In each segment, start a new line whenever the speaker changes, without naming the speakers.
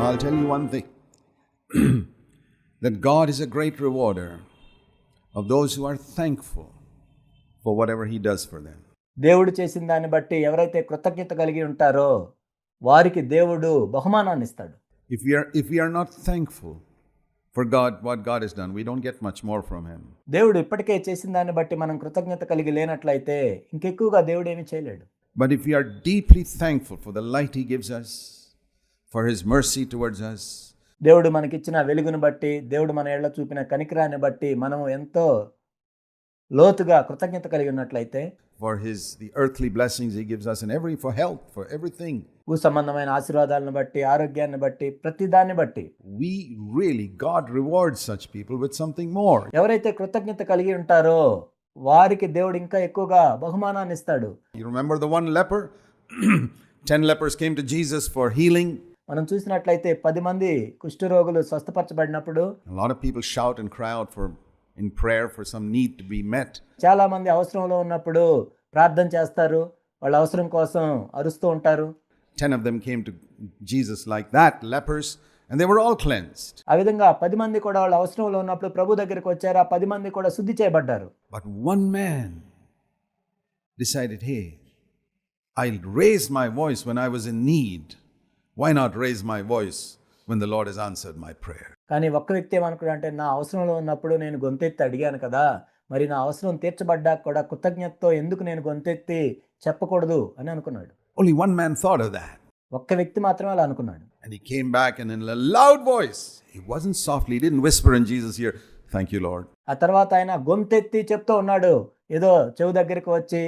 I'll tell you one thing that God is a great rewarder of those who are thankful for whatever He does for them.
దేవుడు చేసిన దాన్ని బట్టి ఎవరైతే కృతజ్ఞత కలిగి ఉంటారో వారికి దేవుడు బహుమానాన్ని ఇస్తాడు.
If we are not thankful for God, what God has done, we don't get much more from Him.
దేవుడు ఇప్పటికే చేసిన దాన్ని బట్టి మనం కృతజ్ఞత కలిగి లేనట్లయితే ఇంకెక్కువగా దేవుడు ఏమీ చేయలేడు.
But if we are deeply thankful for the light He gives us, for His mercy towards us,
దేవుడు మనకిచ్చిన వెలుగును బట్టి, దేవుడు మన ఏళ్ల చూపిన కనికరాన్ని బట్టి మనం ఎంతో లోతుగా కృతజ్ఞత కలిగి ఉన్నట్లయితే,
for the earthly blessings He gives us, and for health, for everything,
భూ సంబంధమైన ఆశీర్వాదాలను బట్టి, ఆరోగ్యాన్ని బట్టి, ప్రతి దాన్ని బట్టి
God rewards such people with something more.
ఎవరైతే కృతజ్ఞత కలిగి ఉంటారో వారికి దేవుడు ఇంకా ఎక్కువగా బహుమానాన్ని ఇస్తాడు.
You remember the one leper? 10 lepers came to Jesus for healing.
మనం చూసినట్లయితే 10 మంది కుష్ఠరోగులు స్వస్థపరచబడినప్పుడు
a lot of people shout and cry out in prayer for some need to be met.
చాలా మంది అవసరంలో ఉన్నప్పుడు ప్రార్థన చేస్తారు, వాళ్ళ అవసరం కోసం అరుస్తూ ఉంటారు.
10 of them came to Jesus like that, lepers, and they were all cleansed.
ఆ విధంగా 10 మంది కూడా వాళ్ళ అవసరంలో ఉన్నప్పుడు ప్రభు దగ్గరికి వచ్చారు. ఆ 10 మంది కూడా శుద్ధి చేయబడ్డారు.
But one man decided, hey, I'll raise my voice when I was in need. Why not raise my voice when the Lord has answered my prayer?
కానీ ఒక్క వ్యక్తి ఏమనుకున్నాడంటే, నా అవసరంలో ఉన్నప్పుడు నేను గొంతెత్తి అడిగాను కదా, మరి నా అవసరం తీర్చబడ్డాక కూడా కృతజ్ఞతతో ఎందుకు నేను గొంతెత్తి చెప్పకూడదు అని అనుకున్నాడు.
Only one man thought of that.
ఒక్క వ్యక్తి మాత్రమే అలా అనుకున్నాడు.
And he came back and in a loud voice, he wasn't softly, he didn't whisper in Jesus' ear, thank you Lord.
ఆ తర్వాత ఆయన గొంతెత్తి చెప్తూ ఉన్నాడు. ఏదో చెవు దగ్గరికి వచ్చి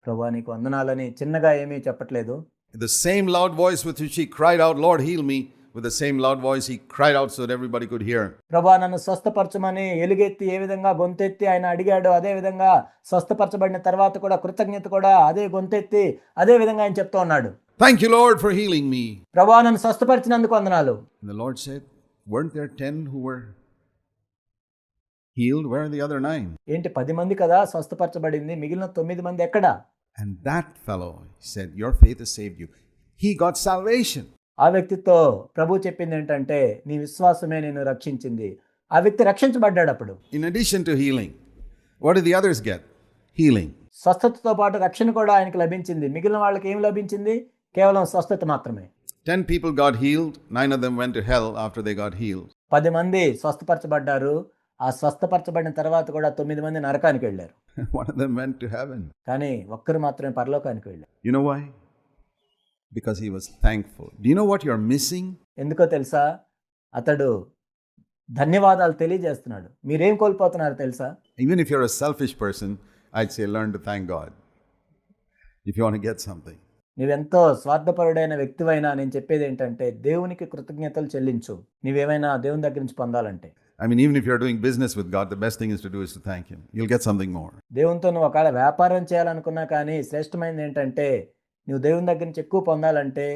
ప్రభువా నీకు వందనాలని చిన్నగా ఏమీ చెప్పట్లేదు.
The same loud voice with which he cried out, Lord heal me, with the same loud voice he cried out so that everybody could hear.
ప్రభువా నన్ను స్వస్థపరచమని ఎలుగెత్తి ఏ విధంగా గొంతెత్తి ఆయన అడిగాడు, అదే విధంగా స్వస్థపరచబడిన తర్వాత కూడా కృతజ్ఞత కూడా అదే గొంతెత్తి అదే విధంగా ఆయన చెప్తూ ఉన్నాడు.
Thank you Lord for healing me.
ప్రభువా నన్ను స్వస్థపరిచినందుకు వందనాలు.
And the Lord said, weren't there 10 who were healed? Where are the other 9?
ఏంటి 10 మంది కదా స్వస్థపరచబడింది, మిగిలిన 9 మంది ఎక్కడా?
And that fellow said, your faith has saved you. He got salvation.
ఆ వ్యక్తితో ప్రభు చెప్పింది ఏంటంటే, నీ విశ్వాసమే నిన్ను రక్షించింది. ఆ వ్యక్తి రక్షించబడ్డాడు. అప్పుడు
in addition to healing, what did the others get? Healing.
స్వస్థతతో పాటు రక్షణ కూడా ఆయనకు లభించింది. మిగిలిన వాళ్ళకి ఏం లభించింది? కేవలం స్వస్థత మాత్రమే.
10 people got healed, 9 of them went to hell after they got healed.
10 మంది స్వస్థపరచబడ్డారు. ఆ స్వస్థపరచబడిన తర్వాత కూడా 9 మంది నరకానికి వెళ్ళారు.
One of them went to heaven.
కానీ ఒక్కరు మాత్రమే పరలోకానికి వెళ్ళారు.
You know why? Because he was thankful. Do you know what you're missing?
ఎందుకో తెలుసా? అతడు ధన్యవాదాలు తెలియజేస్తున్నాడు. మీరేం కోల్పోతున్నారు తెలుసా?
Even if you're a selfish person, I'd say learn to thank God. If you want to get something.
నీవెంతో స్వార్థపరుడైన వ్యక్తివైనా నేను చెప్పేది ఏంటంటే, దేవునికి కృతజ్ఞతలు చెల్లించు. నీవేమైనా దేవుని దగ్గర నుంచి పొందాలంటే.
I mean, even if you're doing business with God, the best thing is to do is to thank Him. You'll get something more.
దేవునితో నువ్వు ఒకవేళ వ్యాపారం చేయాలనుకున్నా కానీ శ్రేష్టమైనది ఏంటంటే, నువ్వు దేవుని దగ్గర నుంచి ఎక్కువ పొందాలంటే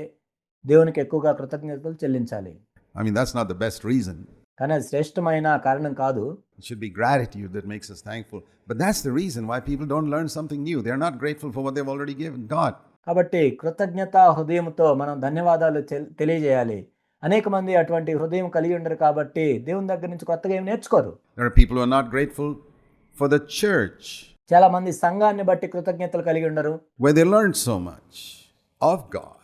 దేవునికి ఎక్కువగా కృతజ్ఞతలు చెల్లించాలి.
I mean, that's not the best reason.
కానీ అది శ్రేష్టమైన కారణం కాదు.
It should be gratitude that makes us thankful. But that's the reason why people don't learn something new. They're not grateful for what they've already given God.
కాబట్టి కృతజ్ఞత హృదయంతో మనం ధన్యవాదాలు తెలియజేయాలి. అనేక మంది అటువంటి హృదయం కలిగి ఉండరు కాబట్టి దేవుని దగ్గర నుంచి కొత్తగా ఏమి నేర్చుకోరు.
There are people who are not grateful for the church.
చాలా మంది సంఘాన్ని బట్టి కృతజ్ఞతలు కలిగి ఉండరు.
Where they learned so much of God.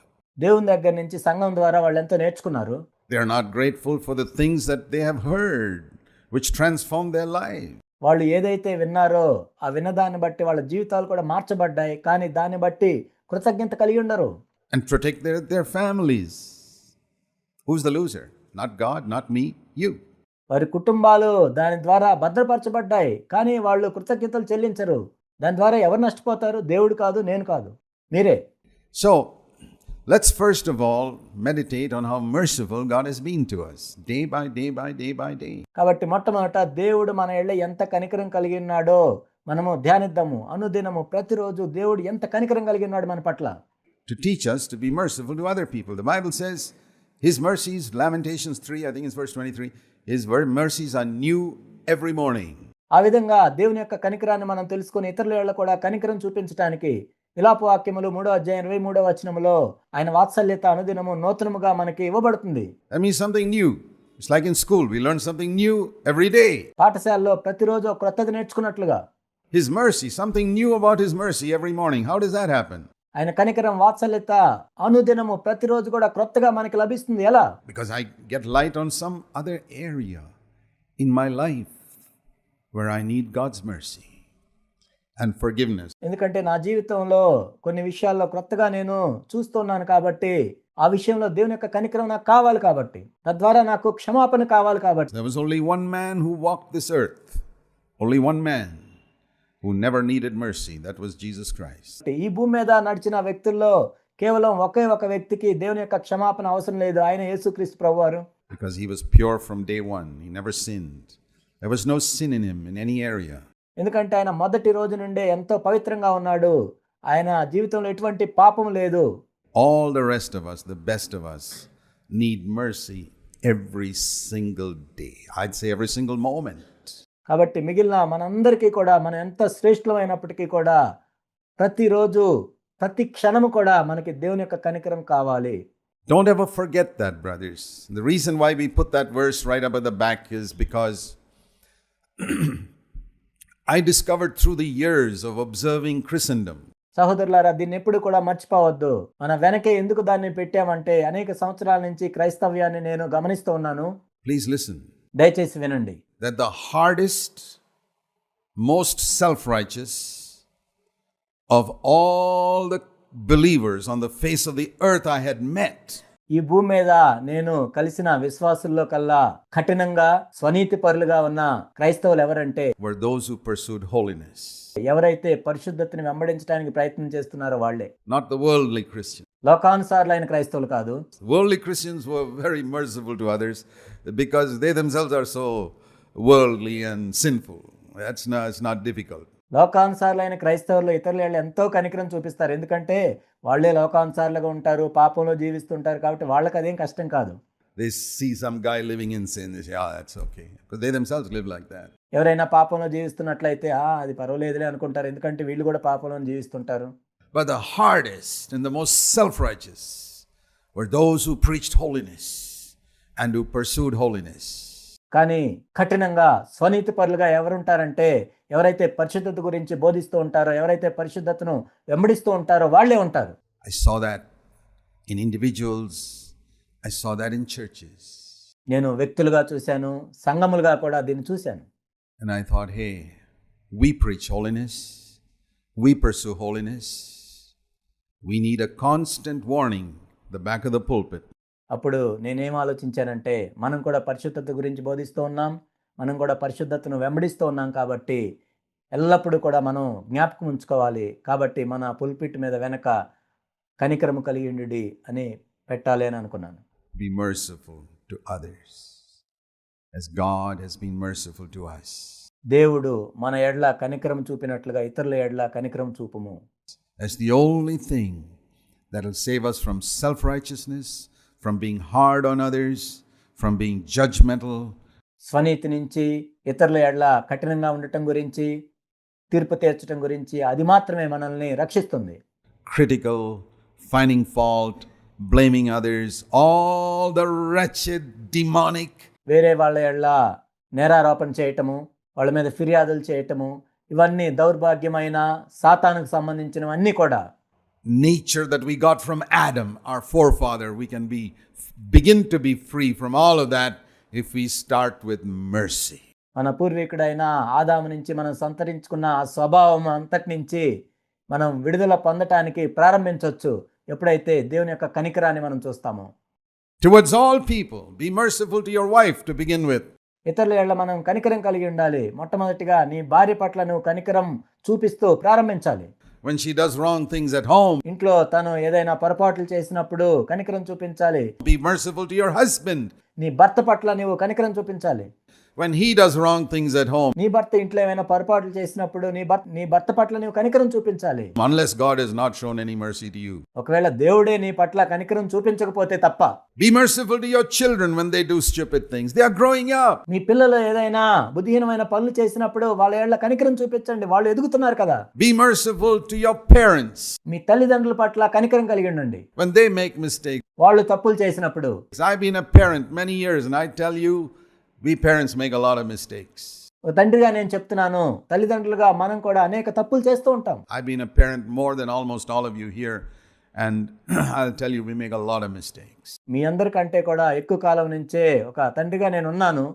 దేవుని దగ్గర నుంచి సంఘం ద్వారా వాళ్ళు ఎంతో నేర్చుకున్నారు.
They are not grateful for the things that they have heard, which transformed their life.
వాళ్ళు ఏదైతే విన్నారో ఆ విన్నదాన్ని బట్టి వాళ్ళ జీవితాలు కూడా మార్చబడ్డాయి. కానీ దాన్ని బట్టి కృతజ్ఞత కలిగి ఉండరు.
And protect their families. Who's the loser? Not God, not me, you.
వారి కుటుంబాలు దాని ద్వారా భద్రపరచబడ్డాయి. కానీ వాళ్ళు కృతజ్ఞతలు చెల్లించరు. దాని ద్వారా ఎవరు నష్టపోతారు? దేవుడు కాదు, నేను కాదు, మీరే.
So, let's first of all meditate on how merciful God has been to us, day by day by day by day.
కాబట్టి మొట్టమొదట దేవుడు మన ఎళ్ళ ఎంత కనికరం కలిగి ఉన్నాడో మనము ధ్యానిద్దాము. అనుదినము ప్రతిరోజు దేవుడు ఎంత కనికరం కలిగి ఉన్నాడు మన పట్ల.
To teach us to be merciful to other people. The Bible says His mercies, Lamentations 3, I think it's verse 23, His mercies are new every morning.
ఆ విధంగా దేవుని యొక్క కనికరాన్ని మనం తెలుసుకొని ఇతరుల కూడా కనికరం చూపించడానికి విలాప వాక్యములు 3వ అధ్యాయం 23వ వచనములో ఆయన వాత్సల్యత అనుదినము నూతనముగా మనకి ఇవ్వబడుతుంది.
That means something new. It's like in school, we learn something new every day.
పాఠశాలలో ప్రతిరోజు ఒక క్రొత్తది నేర్చుకున్నట్లుగా
His mercy, something new about His mercy every morning. How does that happen?
ఆయన కనికరం వాత్సల్యత అనుదినము ప్రతిరోజు కూడా క్రొత్తగా మనకి లభిస్తుంది. ఎలా?
Because I get light on some other area in my life where I need God's mercy and forgiveness.
ఎందుకంటే నా జీవితంలో కొన్ని విషయాల్లో క్రొత్తగా నేను చూస్తున్నాను కాబట్టి, ఆ విషయంలో దేవుని యొక్క కనికరం నాకు కావాలి కాబట్టి, తద్వారా నాకు క్షమాపణ కావాలి కాబట్టి.
There was only one man who walked this earth, only one man who never needed mercy. That was Jesus Christ.
ఈ భూమి మీద నడిచిన వ్యక్తుల్లో కేవలం ఒకే ఒక వ్యక్తికి దేవుని యొక్క క్షమాపణ అవసరం లేదు. ఆయన యేసుక్రీస్తు ప్రభువారు.
Because he was pure from day one. He never sinned. There was no sin in him in any area.
ఎందుకంటే ఆయన మొదటి రోజు నుండే ఎంతో పవిత్రంగా ఉన్నాడు. ఆయన జీవితంలో ఎటువంటి పాపం లేదు.
All the rest of us, the best of us, need mercy every single day. I'd say every single moment.
కాబట్టి మిగిలిన మనందరికీ కూడా, మనం ఎంత శ్రేష్ఠమైనప్పటికీ కూడా, ప్రతిరోజు ప్రతి క్షణము కూడా మనకి దేవుని యొక్క కనికరం కావాలి.
Don't ever forget that, brothers. The reason why we put that verse right up at the back is because I discovered through the years of observing Christendom.
సహోదరులారా, దీన్ని ఎప్పుడు కూడా మర్చిపోవద్దు. మన వెనకే ఎందుకు దాన్ని పెట్టామంటే, అనేక సంవత్సరాల నుంచి క్రైస్తవ్యాన్ని నేను గమనిస్తూ ఉన్నాను.
Please listen.
దయచేసి వినండి.
That the hardest, most self-righteous of all the believers on the face of the earth I had met,
ఈ భూమి మీద నేను కలిసిన విశ్వాసుల్లో కల్లా కఠినంగా స్వనీతి పరులుగా ఉన్న క్రైస్తవులు ఎవరంటే,
were those who pursued holiness.
ఎవరైతే పరిశుద్ధతని వెంబడించడానికి ప్రయత్నం చేస్తున్నారో వాళ్ళే.
Not the worldly Christians.
లోకానుసారులైన క్రైస్తవులు కాదు.
Worldly Christians were very merciful to others because they themselves are so worldly and sinful. It's not difficult.
లోకానుసారులైన క్రైస్తవులు ఇతరులు ఎంతో కనికరం చూపిస్తారు. ఎందుకంటే వాళ్ళే లోకానుసారులుగా ఉంటారు, పాపంలో జీవిస్తుంటారు కాబట్టి వాళ్ళకి అదేం కష్టం కాదు.
They see some guy living in sin, they say, that's okay. Because they themselves live like that.
ఎవరైనా పాపంలో జీవిస్తున్నట్లయితే అది పర్వాలేదులే అనుకుంటారు, ఎందుకంటే వీళ్ళు కూడా పాపంలో జీవిస్తుంటారు.
But the hardest and the most self-righteous were those who preached holiness and who pursued holiness.
కానీ కఠినంగా స్వనీతి పరులుగా ఎవరుంటారంటే, ఎవరైతే పరిశుద్ధత గురించి బోధిస్తూ ఉంటారో, ఎవరైతే పరిశుద్ధతను వెంబడిస్తూ ఉంటారో వాళ్ళే ఉంటారు.
I saw that in individuals. I saw that in churches.
నేను వ్యక్తులుగా చూశాను, సంఘములుగా కూడా దీన్ని చూశాను.
And I thought, hey, we preach holiness. We pursue holiness. We need a constant warning at the back of the pulpit.
అప్పుడు నేనేం ఆలోచించానంటే, మనం కూడా పరిశుద్ధత గురించి బోధిస్తూ ఉన్నాం, మనం కూడా పరిశుద్ధతను వెంబడిస్తూ ఉన్నాం కాబట్టి ఎల్లప్పుడూ కూడా మనం జ్ఞాపకం ఉంచుకోవాలి. కాబట్టి మన పుల్పిట్ మీద వెనక కనికరము కలిగి ఉండుడి అని పెట్టాలి అని అనుకున్నాను.
Be merciful to others as God has been merciful to us.
దేవుడు మన ఎడల కనికరం చూపినట్లుగా ఇతరుల ఎడల కనికరం చూపుము.
That's the only thing that will save us from self-righteousness, from being hard on others, from being judgmental.
స్వనీతి నుంచి, ఇతరుల ఎడల కఠినంగా ఉండటం గురించి, తీర్పు తీర్చడం గురించి, అది మాత్రమే మనల్ని రక్షిస్తుంది.
Critical, finding fault, blaming others, all the wretched, demonic.
వేరే వాళ్ళ ఎడల నేరారోపణ చేయటము, వాళ్ళ మీద ఫిర్యాదులు చేయటము, ఇవన్నీ దౌర్భాగ్యమైన సాతానుకు సంబంధించినవన్నీ కూడా
nature that we got from Adam, our forefather. We can begin to be free from all of that if we start with mercy.
మన పూర్వీకుడైన ఆదాము నుంచి మనం సంతరించుకున్న ఆ స్వభావం అంతటి నుంచి మనం విడుదల పొందటానికి ప్రారంభించవచ్చు ఎప్పుడైతే దేవుని యొక్క కనికరాన్ని మనం చూస్తామో.
Towards all people, be merciful to your wife to begin with.
ఇతరుల ఎడల మనం కనికరం కలిగి ఉండాలి. మొట్టమొదటిగా నీ భార్య పట్ల నువ్వు కనికరం చూపిస్తూ ప్రారంభించాలి.
When she does wrong things at home,
ఇంట్లో తను ఏదైనా పొరపాట్లు చేసినప్పుడు కనికరం చూపించాలి.
be merciful to your husband.
నీ భర్త పట్ల నీవు కనికరం చూపించాలి.
when he does wrong things at home.
నీ భర్త ఇంట్లో ఏమైనా పొరపాట్లు చేసినప్పుడు నీ భర్త పట్ల నీవు కనికరం చూపించాలి.
Unless God has not shown any mercy to you.
ఒకవేళ దేవుడే నీ పట్ల కనికరం చూపించకపోతే తప్ప.
Be merciful to your children when they do stupid things. They are growing up.
మీ పిల్లలు ఏదైనా బుద్ధిహీనమైన పనులు చేసినప్పుడు వాళ్ళ ఏళ్ళ కనికరం చూపించండి, వాళ్ళు ఎదుగుతున్నారు కదా.
Be merciful to your parents.
మీ తల్లిదండ్రుల పట్ల కనికరం కలిగి ఉండండి
when they make mistakes.
వాళ్ళు తప్పులు చేసినప్పుడు.
I've been a parent many years and I tell you, we parents make a lot of mistakes.
ఒక తండ్రిగా నేను చెప్తున్నాను, తల్లిదండ్రులుగా మనం కూడా అనేక తప్పులు చేస్తూ ఉంటాం.
I've been a parent more than almost all of you here and I'll tell you we make a lot of mistakes.
మీ అందరికంటే కూడా ఎక్కువ కాలం నుంచే ఒక తండ్రిగా నేను ఉన్నాను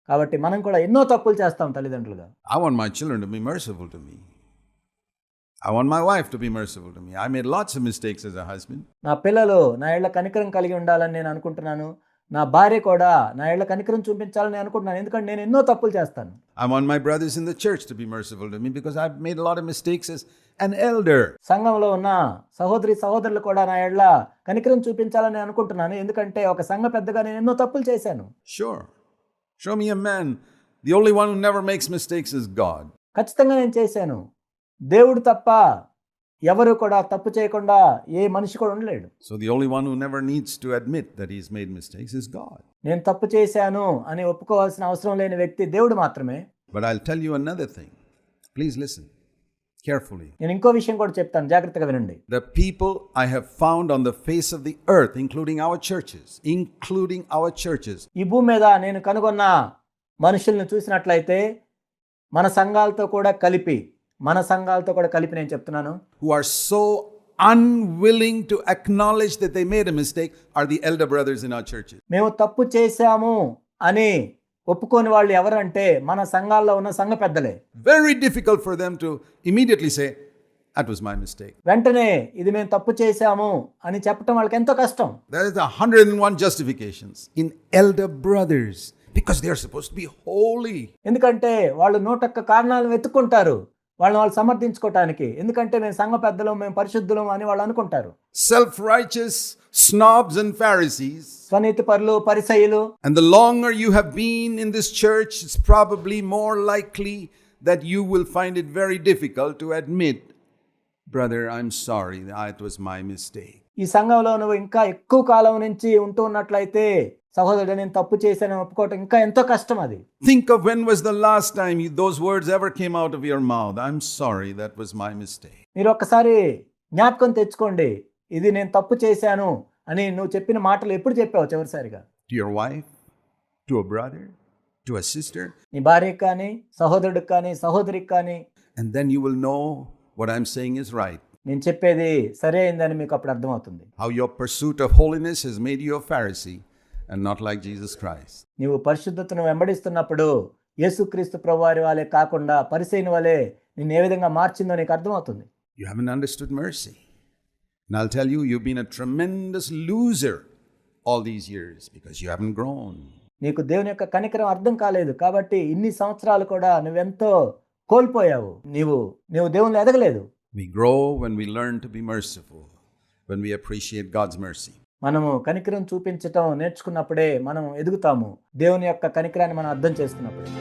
కాబట్టి మనం కూడా ఎన్నో తప్పులు చేస్తాం తల్లిదండ్రులుగా.
I want my children to be merciful to me. I want my wife to be merciful to me. I made lots of mistakes as a husband.
నా పిల్లలు నా ఏళ్ళ కనికరం కలిగి ఉండాలని నేను అనుకుంటున్నాను. నా భార్య కూడా నా ఏళ్ళ కనికరం చూపించాలని అనుకుంటున్నాను, ఎందుకంటే నేను ఎన్నో తప్పులు చేస్తాను.
I want my brothers in the church to be merciful to me because I've made a lot of mistakes as an elder.
సంఘంలో ఉన్న సహోదరులు కూడా నా ఏళ్ళ కనికరం చూపించాలని అనుకుంటున్నాను, ఎందుకంటే ఒక సంఘ పెద్దగా నేను ఎన్నో తప్పులు చేశాను.
Sure. Show me a man. The only one who never makes mistakes is God.
ఖచ్చితంగా నేను చేశాను. దేవుడు తప్ప ఎవరు కూడా తప్పు చేయకుండా ఏ మనిషి కూడా ఉండలేడు.
So the only one who never needs to admit that he's made mistakes is God.
నేను తప్పు చేశాను అని ఒప్పుకోవాల్సిన అవసరం లేని వ్యక్తి దేవుడు మాత్రమే.
But I'll tell you another thing. Please listen carefully.
నేను ఇంకో విషయం కూడా చెప్తాను, జాగ్రత్తగా వినండి.
The people I have found on the face of the earth, including our churches.
ఈ భూమి మీద నేను కనుగొన్న మనుషుల్ని చూసినట్లయితే మన సంఘాలతో కూడా కలిపి నేను చెప్తున్నాను,
who are so unwilling to acknowledge that they made a mistake are the elder brothers in our churches.
మేము తప్పు చేశాము అని ఒప్పుకోని వాళ్ళు ఎవరంటే మన సంఘాల్లో ఉన్న సంఘ పెద్దలే.
Very difficult for them to immediately say, that was my mistake.
వెంటనే ఇది మేము తప్పు చేశాము అని చెప్పడం వాళ్ళకి ఎంతో కష్టం.
There is 101 justifications in elder brothers because they are supposed to be holy.
ఎందుకంటే వాళ్ళు 101 కారణాలను వెతుక్కుంటారు వాళ్ళు సమర్థించుకోవటానికి, ఎందుకంటే మేము సంఘ పెద్దలు, మేము పరిశుద్ధులం అని వాళ్ళు అనుకుంటారు.
Self-righteous snobs and Pharisees.
స్వనీతి పరులు, పరిసయ్యులు.
And the longer you have been in this church, it's probably more likely that you will find it very difficult to admit, brother, I'm sorry, that was my mistake.
ఈ సంఘంలో నువ్వు ఇంకా ఎక్కువ కాలం నుంచి ఉంటూ ఉన్నట్లయితే, సహోదరుడు నేను తప్పు చేశాను ఒప్పుకోవటం ఇంకా ఎంతో కష్టం అది.
Think of when was the last time those words ever came out of your mouth. I'm sorry, that was my mistake.
మీరు ఒక్కసారి జ్ఞాపకం తెచ్చుకోండి, ఇది నేను తప్పు చేశాను అని నువ్వు చెప్పిన మాటలు ఎప్పుడు చెప్పావు చివరిసారిగా?
To your wife, to a brother, to a sister.
నీ భార్యకి కానీ, సహోదరుడికి కానీ, సహోదరికి కానీ.
And then you will know what I'm saying is right.
నేను చెప్పేది సరే అయిందని మీకు అప్పుడు అర్థమవుతుంది.
How your pursuit of holiness has made you a Pharisee and not like Jesus Christ.
నీవు పరిశుద్ధతను వెంబడిస్తున్నప్పుడు యేసుక్రీస్తు ప్రభువారి వలె కాకుండా పరిసయ్యుని వలె నిన్ను ఏ విధంగా మార్చిందో నీకు అర్థమవుతుంది.
You haven't understood mercy. And I'll tell you, you've been a tremendous loser all these years because you haven't grown.
నీకు దేవుని యొక్క కనికరం అర్థం కాలేదు కాబట్టి ఇన్ని సంవత్సరాలు కూడా నువ్వెంతో కోల్పోయావు. నీవు దేవునిలో ఎదగలేదు.
We grow when we learn to be merciful, when we appreciate God's mercy.
మనము కనికరం చూపించటం నేర్చుకున్నప్పుడే మనం ఎదుగుతాము, దేవుని యొక్క కనికరాన్ని మనం అర్థం చేసుకున్నప్పుడే.